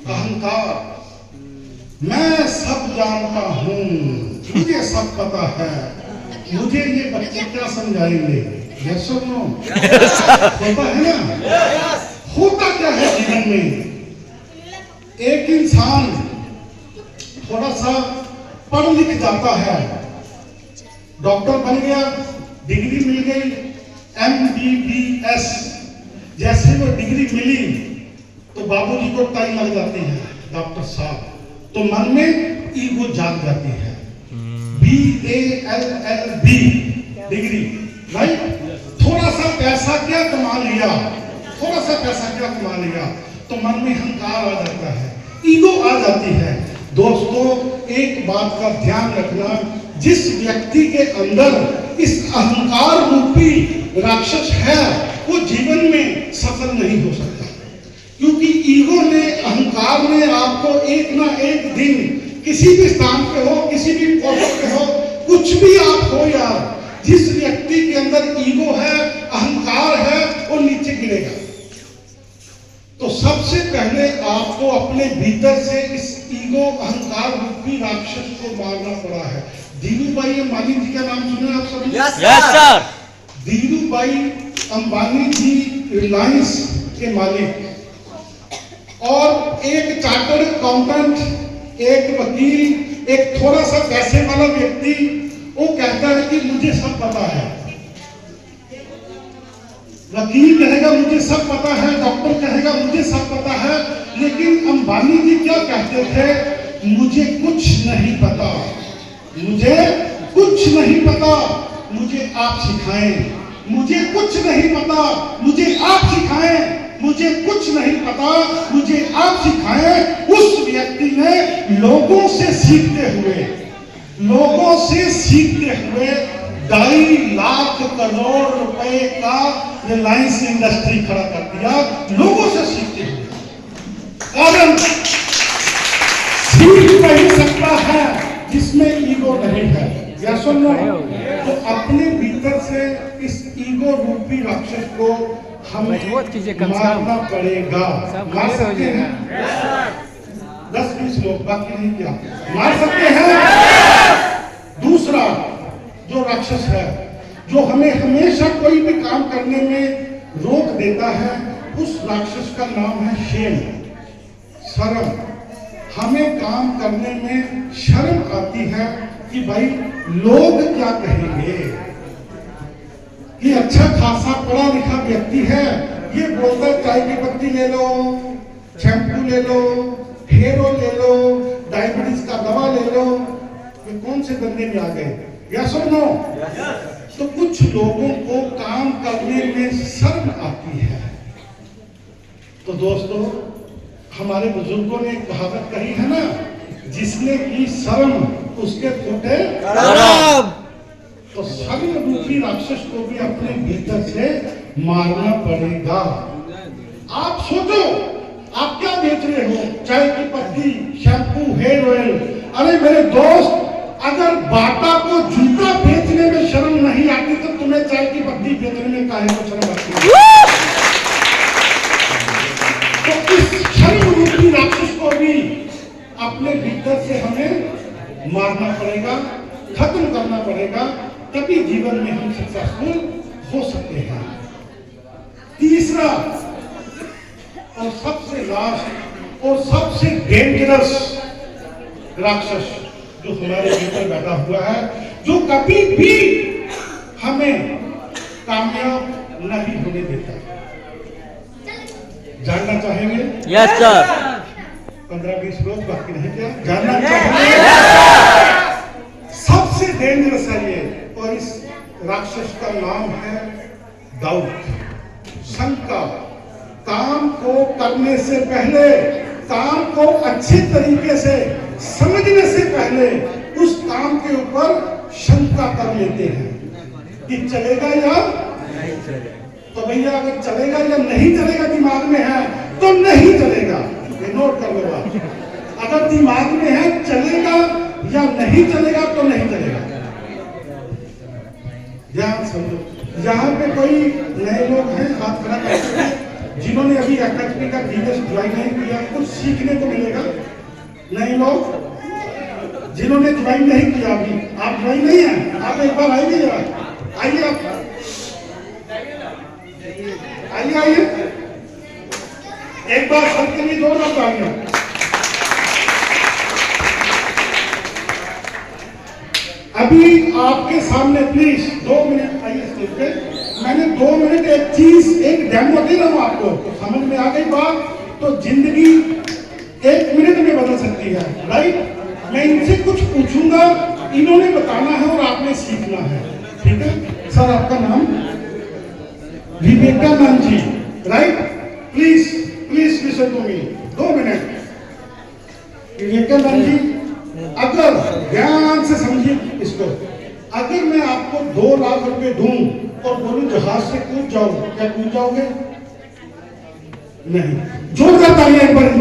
अहंकार, मैं सब जानता हूँ, मुझे सब पता है, मुझे ये बच्चे क्या समझाएंगे? यस और नो? होता है ना? होता क्या है जीवन में? एक इंसान थोड़ा सा पढ़ लिख जाता है, डॉक्टर बन गया, डिग्री मिल गई, MBBS, जैसे वो डिग्री मिली तो बाबूजी को टाई लग जाती है, डॉक्टर साहब, तो मन में ईगो जाग जाती है। BALLB degree, right? थोड़ा सा पैसा क्या कमा लिया, थोड़ा सा पैसा क्या कमा लिया तो मन में अहंकार आ जाता है, ईगो आ जाती है। दोस्तों, एक बात का ध्यान रखना, जिस व्यक्ति के अंदर इस अहंकार रूपी राक्षस है वो जीवन में सफल नहीं हो सकता, क्योंकि ईगो ने, अहंकार ने आपको एक ना एक दिन किसी भी स्थान पे हो, किसी भी पोस्ट पे हो, कुछ भी आप हो यार, जिस व्यक्ति के अंदर ईगो है, अहंकार है, वो नीचे गिरेगा। तो सबसे पहले आपको अपने भीतर से इस ईगो अहंकार रूपी राक्षस को मारना पड़ा है। धीरूभाई अंबानी जी का नाम सुने आप सभी? Yes sir. धीरूभाई अंबानी जी रिलायंस के मालिक और एक चार्टर्ड अकाउंटेंट, एक वकील, एक थोड़ा सा पैसे वाला व्यक्ति, वो कहता है कि मुझे सब पता है। वकील कहेगा मुझे सब पता है, डॉक्टर कहेगा मुझे सब पता है, लेकिन अंबानी जी क्या कहते थे? मुझे कुछ नहीं पता, मुझे कुछ नहीं पता, मुझे आप सिखाएं। मुझे कुछ नहीं पता, मुझे आप सिखाएं। मुझे कुछ नहीं पता, मुझे आप सिखाएं। उस व्यक्ति ने लोगों से सीखते हुए 2.5 लाख करोड़ रुपए का रिलायंस इंडस्ट्री खड़ा कर दिया, लोगों से सीखते हुए। कारण सीख नहीं सकता है जिसमें ईगो नहीं है, या सुन लो। तो अपने भीतर से इस ईगो रूपी राक्षस को हमें मारना पड़ेगा। मार सकते हैं 10-20 लोग, बाकी नहीं, क्या मार सकते हैं? दूसरा जो राक्षस है, जो हमें हमेशा कोई भी काम करने में रोक देता है, उस राक्षस का नाम है शेम, शर्म। हमें काम करने में शर्म आती है कि भाई लोग क्या कहेंगे, कि अच्छा खासा पढ़ा लिखा व्यक्ति है, ये बोलता है चाय की पत्ती ले लो, शैम्पू ले लो, हेयर ऑयल ले लो, डायबिटीज का दवा ले लो। ये कौन से धंधे में आ गए? या सुनो, तो कुछ लोगों को काम करने में शर्म आती है। तो दोस्तों, हमारे बुजुर्गों ने एक कहावत कही है ना, जिसने की शर्म उसके फूटे करम। तो शर्म रूपी राक्षस को भी अपने भीतर से मारना पड़ेगा। आप सोचो, आप क्या बेच रहे हो? चाय की पत्ती, शैम्पू, हेयर ऑयल। अरे मेरे दोस्त, अगर बाटा को जूता बेचने में शर्म नहीं आती तो तुम्हें चाय की पत्ती बेचने में काहे को शर्म आती है? तो इस शर्म रूपी राक्षस को भी अपने भीतर से हमें मारना पड़ेगा, खत्म करना पड़ेगा, तभी जीवन में हम सक्सेसफुल हो सकते हैं। तीसरा और सबसे लास्ट और सबसे डेंजरस राक्षस जो हमारे भीतर बैठा हुआ है, जो कभी भी हमें कामयाब नहीं होने देता। जानना चाहेंगे? Yes sir. 15-20 लोग, बाकी नहीं, क्या जानना चाहेंगे? सबसे डेंजरस है ये, और इस राक्षस का नाम है डाउट, शंका। काम को करने से पहले, काम को अच्छे तरीके से समझने से पहले उस काम के ऊपर शंका कर लेते हैं कि चलेगा या नहीं चलेगा। तो भैया, अगर चलेगा या नहीं चलेगा दिमाग में है तो नहीं चलेगा, ये नोट कर लो आप। अगर दिमाग में है चलेगा या नहीं चलेगा तो नहीं चलेगा। ध्यान समझो, यहाँ पे कोई नए लोग हैं, हाथ खड़ा करते हैं, जिन्होंने अभी एफएचपी का बिजनेस ज्वाइन नहीं किया, कुछ सीखने को मिलेगा। नहीं लोग जिन्होंने ज्वाइन नहीं किया अभी, आप ज्वाइन नहीं है, आप एक बार आइए जरा, आइए आप, आइए आइए एक बार सबके लिए जोरदार तालियां। अभी आपके सामने प्लीज 2 मिनट आइए स्टेज पे। मैंने 2 मिनट एक चीज, एक डेमो दे रहा हूं आपको, तो समझ में आ गई बात तो जिंदगी 1 मिनट में बदल सकती है, राइट। मैं इनसे कुछ पूछूंगा, इन्होंने बताना है और आपने सीखना है, ठीक है। सर आपका नाम? Vivekanand ji, right. Please please listen to me, 2 minute. Vivekanand ji, अगर ध्यान से समझिए इसको, अगर मैं आपको 2 लाख रुपए दूं और बोलूं जहाज से कूद जाओ, क्या कूद जाओगे? नहीं। जोरदार तालियां एक बार हो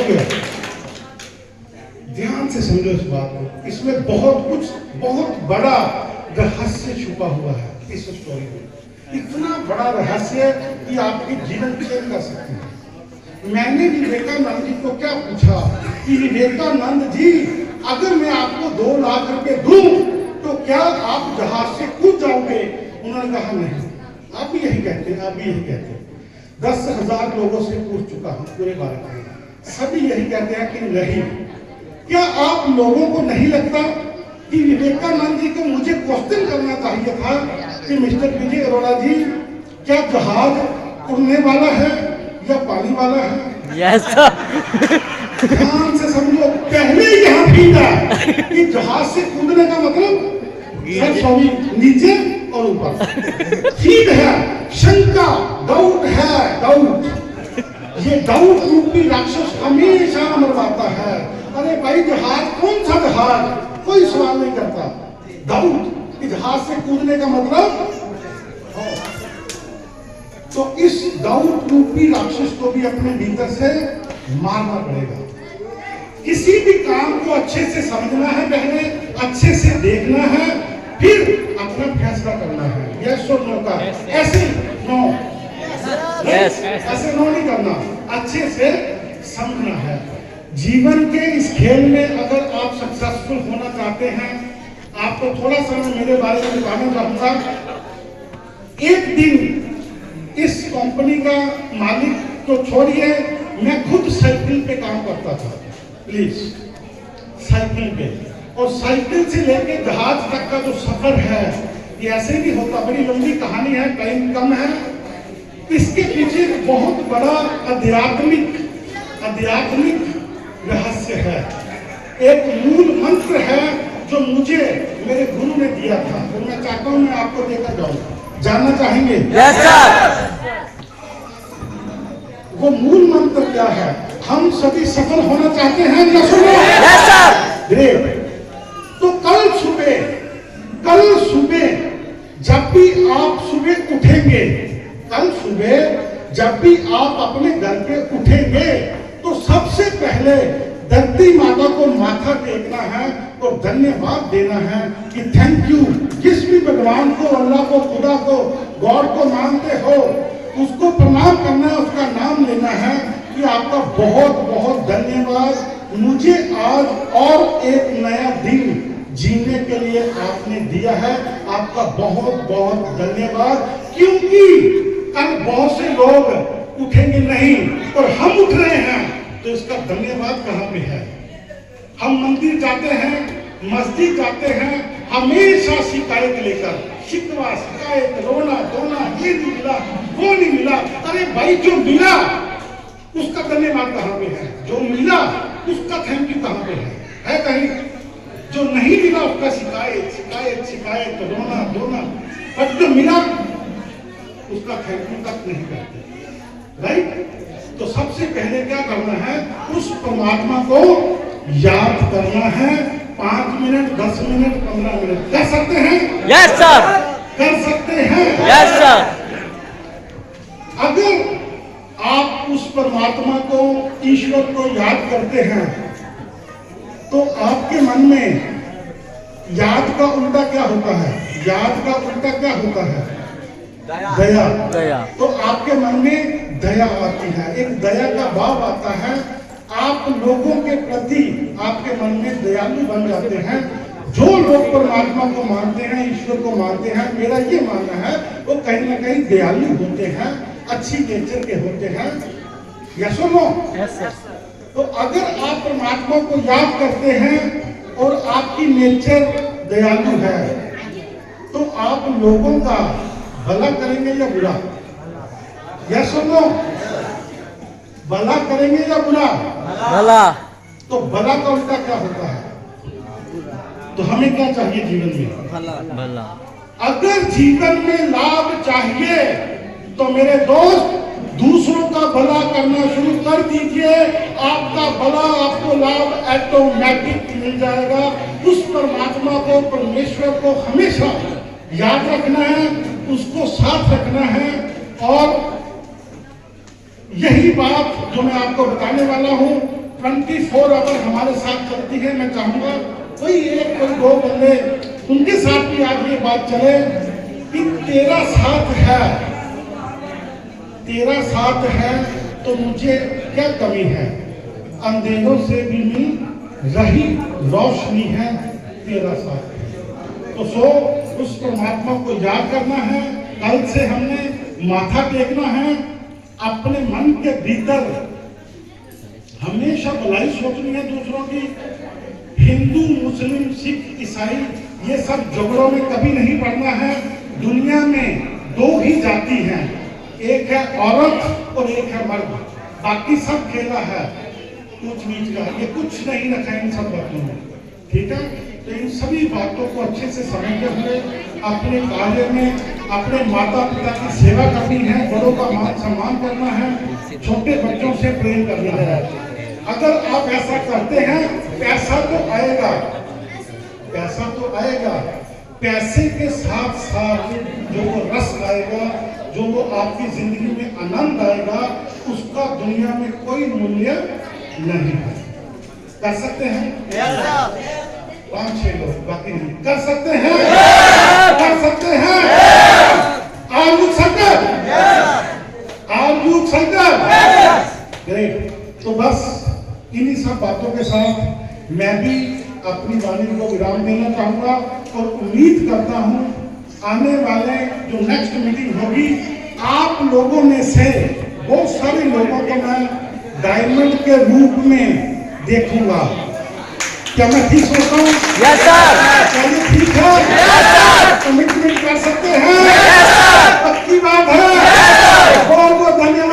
गया। ध्यान से समझो इस बात को, इसमें बहुत बड़ा रहस्य छुपा हुआ है इस स्टोरी में। इतना बड़ा रहस्य कि आपके जीवन चेंज कर सकते हैं। मैंने विवेकानंद जी को क्या पूछा कि विवेकानंद जी, अगर मैं आपको 2 लाख रुपए दूं तो क्या आप जहाज से कूद जाओगे? उन्होंने कहा नहीं। आप भी यही कहते हैं, आप भी यही कहते हैं। 10,000 लोगों से पूछ चुका हूं पूरे भारत में, सभी यही कहते हैं कि नहीं। क्या आप लोगों को नहीं लगता कि विवेकानंद जी को मुझे क्वेश्चन करना चाहिए था कि मिस्टर विजय अरोड़ा जी, क्या जहाज उड़ने वाला है या पानी वाला है? यस ध्यान से समझो, पहले यहाँ फीटा कि जहाज से कूदने का मतलब सॉरी नीचे और ऊपर। फीट है, शंका, डाउट है, डाउट। ये डाउट रूपी राक्षस हमेशा मरवाता है। अरे भाई जहाज, कौन सा जहाज? कोई सवाल नहीं करता। डाउट, जहाज से कूदने का मतलब। तो इस डाउट रूपी राक्षस को भी अपने भीतर से मारना पड़ेगा। किसी भी काम को अच्छे से समझना है, पहले अच्छे से देखना है, फिर अपना फैसला करना है। यस और नो का, ऐसे नो, ऐसे नो नहीं करना, अच्छे से समझना है। जीवन के इस खेल में अगर आप सक्सेसफुल होना चाहते हैं, आपको थोड़ा सा मैं मेरे बारे में बताना चाहूंगा। एक दिन इस कंपनी का मालिक तो छोड़िए, मैं खुद साइकिल पे काम करता था, प्लीज साइकिल पे। और साइकिल से लेके जहाज तक का जो सफर है, ये ऐसे नहीं होता, बड़ी लंबी कहानी है, टाइम कम है। इसके पीछे बहुत बड़ा आध्यात्मिक रहस्य है, एक मूल मंत्र है जो मुझे मेरे गुरु ने दिया था, और मैं चाहता हूं मैं आपको देकर जाऊं। जानना चाहेंगे? Yes sir. वो मूल मंत्र क्या है? हम सभी सफल होना चाहते हैं या सुनो? Yes sir. ग्रेट। तो कल सुबह जब भी आप सुबह उठेंगे, कल सुबह जब भी आप अपने घर पे उठेंगे, तो सबसे पहले धरती माता को माथा टेकना है और धन्यवाद देना है कि थैंक यू। जिस भी भगवान को, अल्लाह को, खुदा को, गॉड को मानते हो, उसको प्रणाम करना है, उसका नाम लेना है कि आपका बहुत बहुत धन्यवाद, मुझे आज और एक नया दिन जीने के लिए आपने दिया है, आपका बहुत बहुत धन्यवाद। क्योंकि कल बहुत से लोग उठेंगे नहीं और हम उठ रहे हैं, तो इसका धन्यवाद कहाँ पे है? हम मंदिर जाते हैं, मस्जिद जाते हैं, हमेशा शिकायत लेकर, शिकवा, शिकायत, रोना धोना, ये नहीं मिला, वो नहीं मिला। अरे भाई जो मिला उसका धन्यवाद कहाँ पे है? जो मिला उसका थैंक यू कहाँ पे है कहीं? जो नहीं मिला उसका शिकायत, शिकायत, शिकायत, रोना धोना, पर जो मिला उसका थैंक यू तक नहीं करते, राइट? तो सबसे पहले क्या करना है? उस परमात्मा को याद करना है। 5 मिनट, 10 मिनट, 15 मिनट कर सकते हैं? Yes sir. कर सकते हैं? Yes sir. अगर आप उस परमात्मा को, ईश्वर को याद करते हैं, तो आपके मन में याद का उल्टा क्या होता है? याद का उल्टा क्या होता है? दया। दया। तो आपके मन में दया आती है, एक दया का भाव आता है, आप लोगों के प्रति आपके मन में दयालु बन जाते हैं। जो लोग परमात्मा को मानते हैं, ईश्वर को मानते हैं, मेरा ये मानना है वो कहीं ना कहीं दयालु होते हैं, अच्छी नेचर के होते हैं। यस और नो? तो अगर आप परमात्मा को याद करते हैं और आपकी नेचर दयालु है तो आप लोगों का भला करेंगे या बुरा? यस और नो? भला करेंगे या बुरा? भला। तो भला का उल्टा क्या होता है? तो हमें क्या चाहिए जीवन में? भला। अगर जीवन में लाभ चाहिए तो मेरे दोस्त दूसरों का भला करना शुरू कर दीजिए, आपका भला, आपको लाभ ऑटोमेटिक मिल जाएगा। उस परमात्मा को, परमेश्वर को हमेशा याद रखना है, उसको साथ रखना है। और यही बात जो मैं आपको बताने वाला हूँ 24 आवर हमारे साथ चलती है। मैं चाहूंगा कोई एक कोई दो बंदे उनके साथ भी आज ये बात चले कि तेरा साथ है, तेरा साथ है तो मुझे क्या कमी है? अंधेरों से भी मिल रही रोशनी है, तेरा साथ है। तो उस परमात्मा को याद करना है। कल से हमने माथा टेकना है, अपने मन के भीतर हमेशा भलाई सोचनी है दूसरों की। हिंदू, मुस्लिम, सिख, ईसाई ये सब झगड़ों में कभी नहीं पड़ना है। दुनिया में दो ही जाति हैं, एक है औरत और एक है मर्द, बाकी सब खेला है ऊंच नीच का। ये कुछ नहीं रखा इन सब बातों में, ठीक है? तो इन सभी बातों को अच्छे से समझते हुए अपने कार्य में अपने माता पिता की सेवा करनी है, बड़ों का मान सम्मान करना है, छोटे बच्चों से प्रेम करना है। अगर आप ऐसा करते हैं पैसा तो आएगा, पैसा तो आएगा। पैसे के साथ साथ जो वो रस आएगा, जो वो आपकी जिंदगी में आनंद आएगा, उसका दुनिया में कोई मूल्य नहीं है। कर सकते हैं 5-6 लोग, बाकी नहीं कर सकते हैं। कर सकते हैं। Are you excited? Are you excited? Great. तो बस इन्हीं सब बातों के साथ मैं भी अपनी वाणी को विराम देना चाहूंगा और उम्मीद करता हूं आने वाले जो नेक्स्ट मीटिंग होगी, आप लोगों में से बहुत सारे लोगों को मैं डायमंड के रूप में देखूंगा। क्या मैं ठीक सोचता हूँ? Yes sir. क्या ये ठीक है? Yes sir. कमिटमेंट कर सकते हैं? Yes sir. पक्की बात है। बहुत बहुत धन्यवाद।